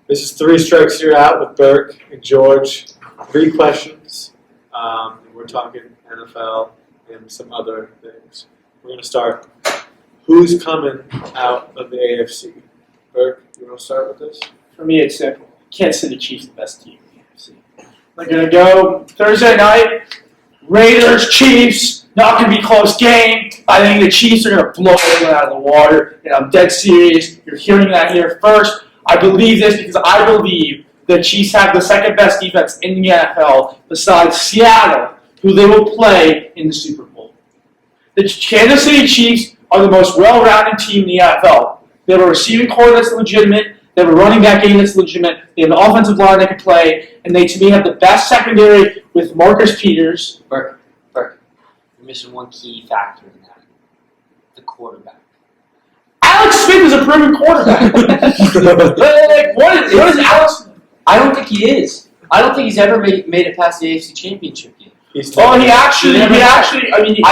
This is 3 strikes you're out with Burke and George. 3 questions. We're talking NFL and some other things. We're going to start. Who's coming out of the AFC? Burke, you want to start with this? For me, it's simple. Kansas City Chiefs the best team in the AFC. They're going to go Thursday night. Raiders, Chiefs, not going to be a close game. I think the Chiefs are going to blow everyone out of the water. And I'm dead serious. You're hearing that here first. I believe this because I believe the Chiefs have the second best defense in the NFL besides Seattle, who they will play in the Super Bowl. The Kansas City Chiefs are the most well-rounded team in the NFL. They have a receiving core that's legitimate. They have a running back game that's legitimate. They have an offensive line that can play. And they, to me, have the best secondary with Marcus Peters. Burke, you're missing one key factor in that. The quarterback. Alex Smith is a proven quarterback. What is Alex Smith? I don't think he is. I don't think he's ever made it past the AFC Championship game. I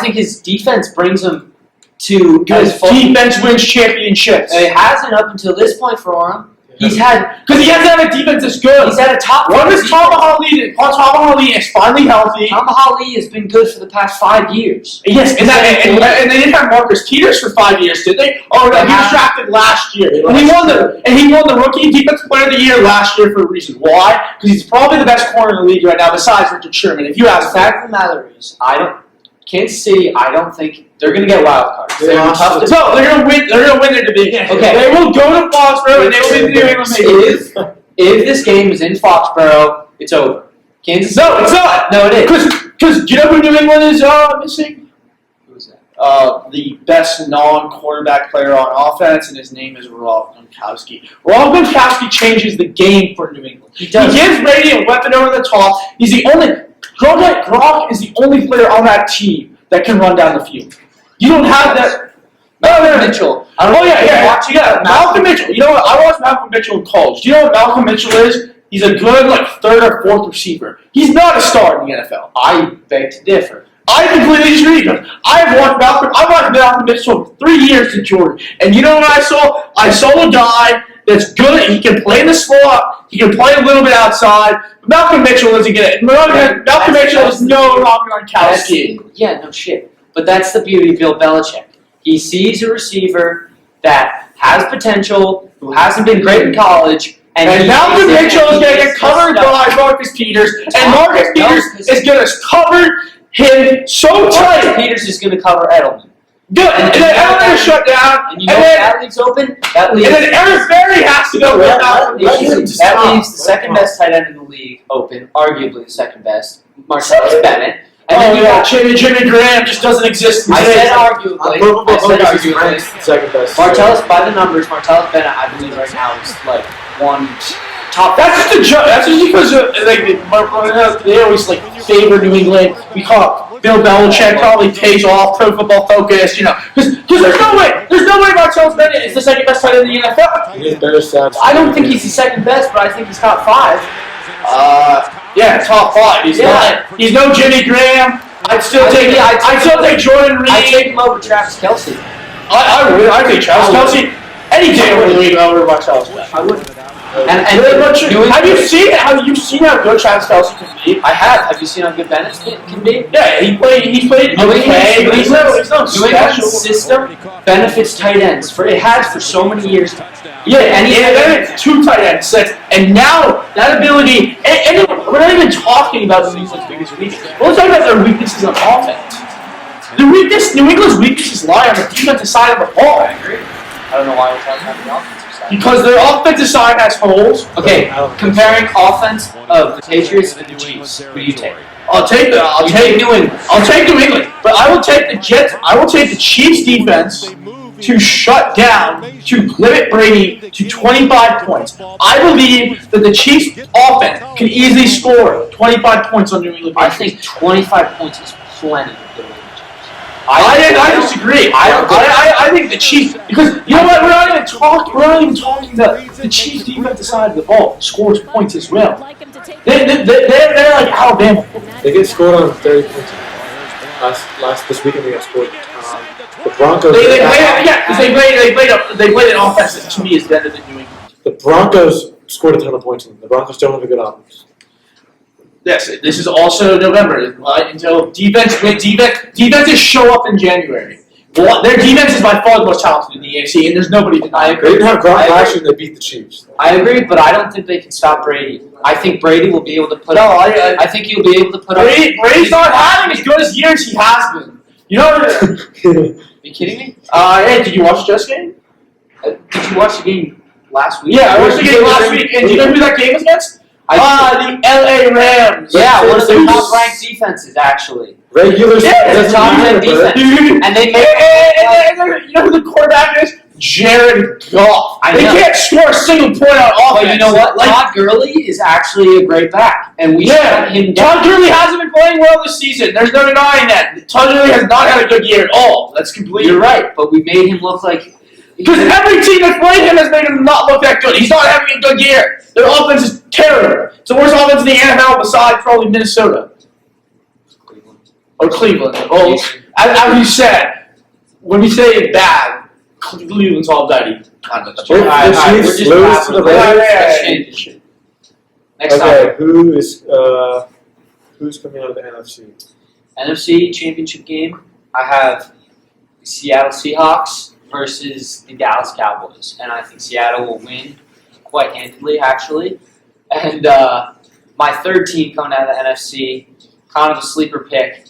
think his defense brings him to defense wins championships. It hasn't up until this point for him. He's had because he hasn't had a defense that's good. He's had a top. What is Tom Holly is finally healthy. Tom Holly has been good for the past 5 years. Yes, and they didn't have Marcus Peters for 5 years, did they? Oh no, he was drafted last year, and he won the rookie defensive player of the year last year for a reason. Why? Because he's probably the best corner in the league right now, besides Richard Sherman. If you ask the fact of the matter is, Kansas City, I don't think they're going to get wild cards. They're going to win. They're going to win their division. Okay, they will go to Foxborough and they will be the New England Patriots. If this game is in Foxborough, it's over. Kansas City. No, it's not. No, it is. Because do you know who New England is missing? Who is that? The best non-quarterback player on offense, and his name is Rob Gronkowski. Rob Gronkowski changes the game for New England. He does. He gives Brady a weapon over the top. He's the only. Gronk is the only player on that team that can run down the field. You don't have that. Malcolm Mitchell. Malcolm Mitchell. You know what? I watched Malcolm Mitchell in college. Do you know what Malcolm Mitchell is? He's a good, third or fourth receiver. He's not a star in the NFL. I beg to differ. I completely disagree. I watched Malcolm Mitchell for 3 years in Georgia. And you know what I saw? I saw a guy that's good. He can play in the slot. He can play a little bit outside. But Malcolm Mitchell doesn't get it. Malcolm Mitchell is no Rob Gronkowski. Yeah, no shit. But that's the beauty of Bill Belichick. He sees a receiver that has potential, who hasn't been great in college, and Malcolm Mitchell is going to get covered by Marcus Peters, and Marcus Peters is going to cover him so tight. Marcus Peters is going to cover Edelman. Good. And then Edelman is shut down. And you know if that league's open? And then Eric Berry has to go. That leaves the second best tight end in the league open, arguably the second best, Marcellus Bennett. And Jimmy Graham just doesn't exist. I said arguably. Second best. Martellus, by the numbers, Martellus Bennett, I believe right now is one top. That's just a joke. That's just because they always favor New England. We call Bill Belichick probably pays off Pro Football Focus, because there's no way Martellus Bennett is the second best tight end in the NFL. I don't think he's the second best, but I think he's top 5. Yeah, top 5. He's not. He's no Jimmy Graham. I'd still take Jordan Reed. I'd take him over Travis Kelce. I'd take Travis Kelce any day over the league over Martellus Bennett. I would. Have you seen how good Travis Kelce can be? I have. Have you seen how good Bennett can be? Yeah, he played okay, but he's not special. New England's system benefits tight ends. It has for so many years. Yeah, and it's 2 tight end sets, and now that ability. And we're not even talking about New England's biggest weakness. We're talking about their weaknesses on offense. New England's weaknesses lie on the defensive side of the ball. I agree. I don't know why we're talking about the offensive side. Because their offensive side has holes. Okay, comparing offense of the Patriots and the Chiefs, who do you take? I'll take New England. I'll take New England, but I will take the Jets. I will take the Chiefs defense to shut down, to limit Brady to 25 points. I believe that the Chiefs offense can easily score 25 points on New England. I think 25 points is plenty. I disagree. I think the Chiefs, because you know what, we're not even talking about the Chiefs defensive side of the ball scores points as well. They're like Alabama. They get scored on 30 points. This weekend they got scored. The Broncos. They played an offense that to me is better than New England. The Broncos scored a ton of points on them. The Broncos don't have a good offense. Yes, this is also November, right? Until defenses show up in January. Well, their defense is by far the most talented in the AFC, and there's nobody denying. They didn't have Gronk last year, and they beat the Chiefs. I agree, but I don't think they can stop Brady. I think Brady will be able to put up. I think he'll be able to put up. Brady's not having as good as years he has been. You know? Are you kidding me? Hey, did you watch the Jets game? Did you watch the game last week? Yeah, I watched the game last week. And do you know who that game was against? The LA Rams. Yeah, one of the top-ranked defenses, actually. Regular The top 10 defense. And they made. You know who the quarterback is? Jared Goff. They can't score a single point on offense. But you know what? Todd Gurley is actually a great back, and we shut him down. Todd Gurley hasn't been playing well this season. There's no denying that. Todd Gurley has not had a good year at all. That's completely. You're right, but we made him look like. Because every team that's played him has made him not look that good. He's not having a good year. Their offense is terrible. It's the worst offense in the NFL besides probably Minnesota. Or Cleveland. Well, as you said, when we say bad, Cleveland's all dirty. The Chiefs lose to the Raiders. Next Okay, time. who's coming out of the NFC? NFC Championship game, I have the Seattle Seahawks versus the Dallas Cowboys. And I think Seattle will win quite handedly, actually. And my third team coming out of the NFC, kind of a sleeper pick.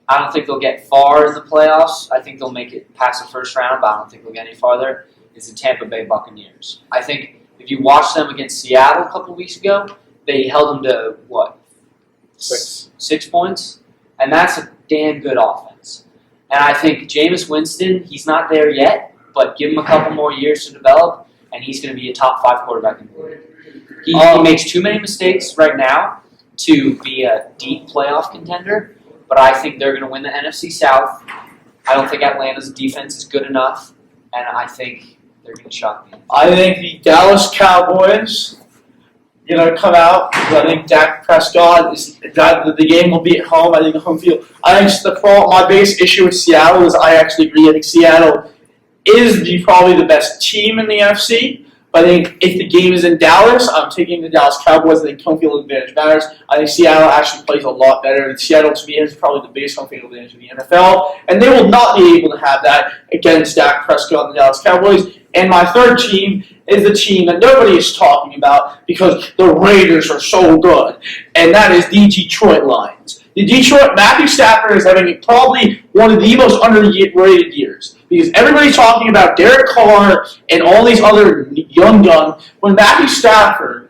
I don't think they'll get far in the playoffs. I think they'll make it past the first round, but I don't think they'll get any farther, is the Tampa Bay Buccaneers. I think if you watched them against Seattle a couple weeks ago, they held them to, what? 6 points? And that's a damn good offense. And I think Jameis Winston, he's not there yet, but give him a couple more years to develop, and he's going to be a top 5 quarterback in the league. He makes too many mistakes right now to be a deep playoff contender, but I think they're going to win the NFC South. I don't think Atlanta's defense is good enough, and I think they're going to shock me. I think the Dallas Cowboys going to come out. I think Dak Prescott the game will be at home. I think the home field. I think my biggest issue with Seattle is I actually agree. I think Seattle is probably the best team in the NFC. But I think if the game is in Dallas, I'm taking the Dallas Cowboys. I think home field advantage matters. I think Seattle actually plays a lot better. And Seattle, to me, is probably the biggest home field advantage in the NFL. And they will not be able to have that against Dak Prescott and the Dallas Cowboys. And my third team is the team that nobody is talking about because the Raiders are so good. And that is the Detroit Lions. Matthew Stafford is having probably one of the most underrated years. Because everybody's talking about Derek Carr and all these other young guns. When Matthew Stafford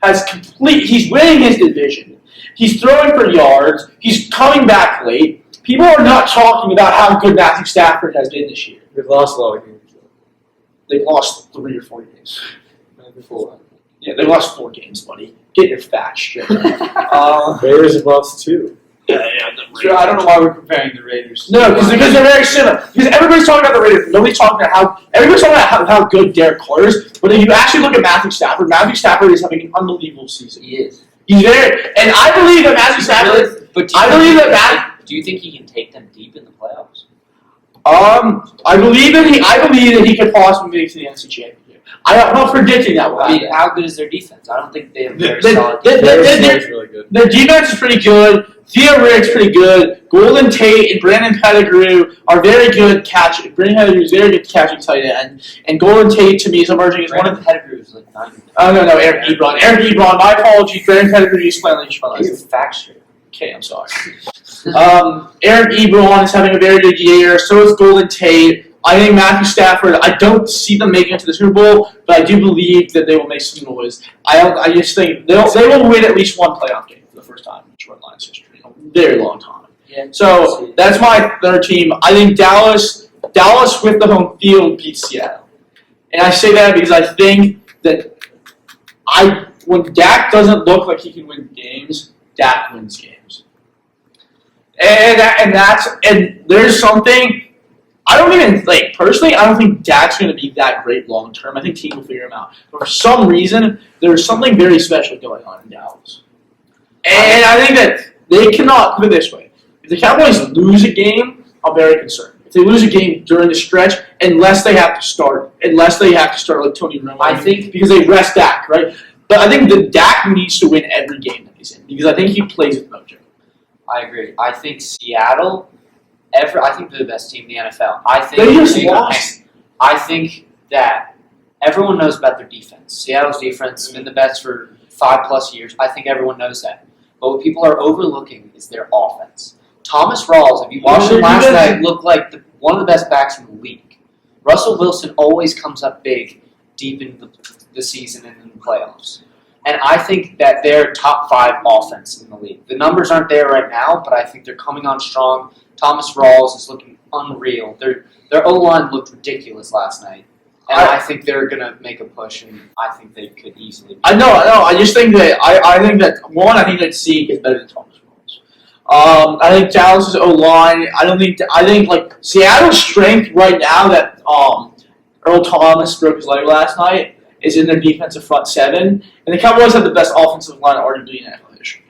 he's winning his division. He's throwing for yards. He's coming back late. People are not talking about how good Matthew Stafford has been this year. They've lost a lot of games. They've lost 3 or 4 games. Maybe 4. Yeah, they lost 4 games, buddy. Get your facts straight. Raiders have lost 2. I don't know why we're comparing the Raiders. No, because they're very similar. Because everybody's talking about the Raiders. Nobody's talking about how good Derek Carr is. But if you actually look at Matthew Stafford is having an unbelievable season. He is. He's very, and I believe that Matthew Stafford. Do you think he can take them deep in the playoffs? I believe that he could possibly make it to the NFC Championship. I'm not predicting that one. I mean, how good is their defense? I don't think they have very solid Defense really good. Their defense is pretty good. Theo Riddick's pretty good. Golden Tate and Brandon Pettigrew are very good catching. Brandon Pettigrew is very good catching tight end. And Golden Tate, to me, is emerging as one of the... Pettigrew is like 9. Oh, no, Eric Ebron. Eric Ebron, my apologies. Brandon Pettigrew used to play on the Chiefs. He's fact straight. Okay, I'm sorry. Eric Ebron is having a very good year. So is Golden Tate. I think Matthew Stafford, I don't see them making it to the Super Bowl, but I do believe that they will make some noise. I just think they will win at least one playoff game for the first time in Detroit Lions history. In a very long time. Yeah. So that's my third team. I think Dallas with the home field beats Seattle. And I say that because I think that when Dak doesn't look like he can win games, Dak wins games. And there's something. I don't even, personally, I don't think Dak's going to be that great long term. I think teams will figure him out. But for some reason, there's something very special going on in Dallas. And I think that they cannot, put it this way, if the Cowboys lose a game, I'm very concerned. If they lose a game during the stretch, unless they have to start like Tony Romo. I think because they rest Dak, right? But I think that Dak needs to win every game that he's in because I think he plays with mojo. I agree. I think Seattle, I think they're the best team in the NFL. They just lost. I think that everyone knows about their defense. Seattle's defense has been the best for 5+ years. I think everyone knows that. But what people are overlooking is their offense. Thomas Rawls, if you watched him last night, looked like one of the best backs in the league. Russell Wilson always comes up big deep in the season and in the playoffs. And I think that they're top 5 offense in the league. The numbers aren't there right now, but I think they're coming on strong. Thomas Rawls is looking unreal. Their O-line looked ridiculous last night. And I think they're going to make a push, and I think they could easily be. I know. I just think that I think that Zeke is better than Thomas Rawls. I think Dallas's O-line. I think like Seattle's strength right now that Earl Thomas broke his leg last night is in their defensive front 7, and the Cowboys have the best offensive line arguably in NFL history.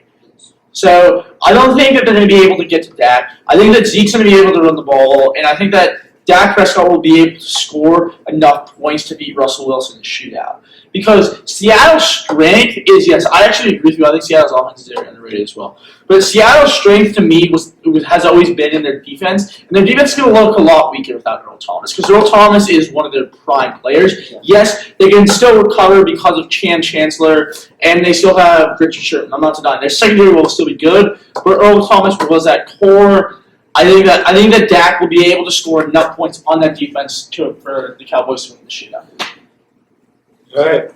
So I don't think that they're going to be able to get to Dak. I think that Zeke's going to be able to run the ball, and I think that Dak Prescott will be able to score enough points to beat Russell Wilson in the shootout. Because Seattle's strength is, yes, I actually agree with you. I think Seattle's offense is very underrated as well. But Seattle's strength to me has always been in their defense. And their defense is going to look a lot weaker without Earl Thomas. Because Earl Thomas is one of their prime players. Yes, they can still recover because of Chancellor. And they still have Richard Sherman. I'm not denying. Their secondary will still be good. But Earl Thomas was that core. I think that Dak will be able to score enough points on that defense for the Cowboys to win the shootout. All right.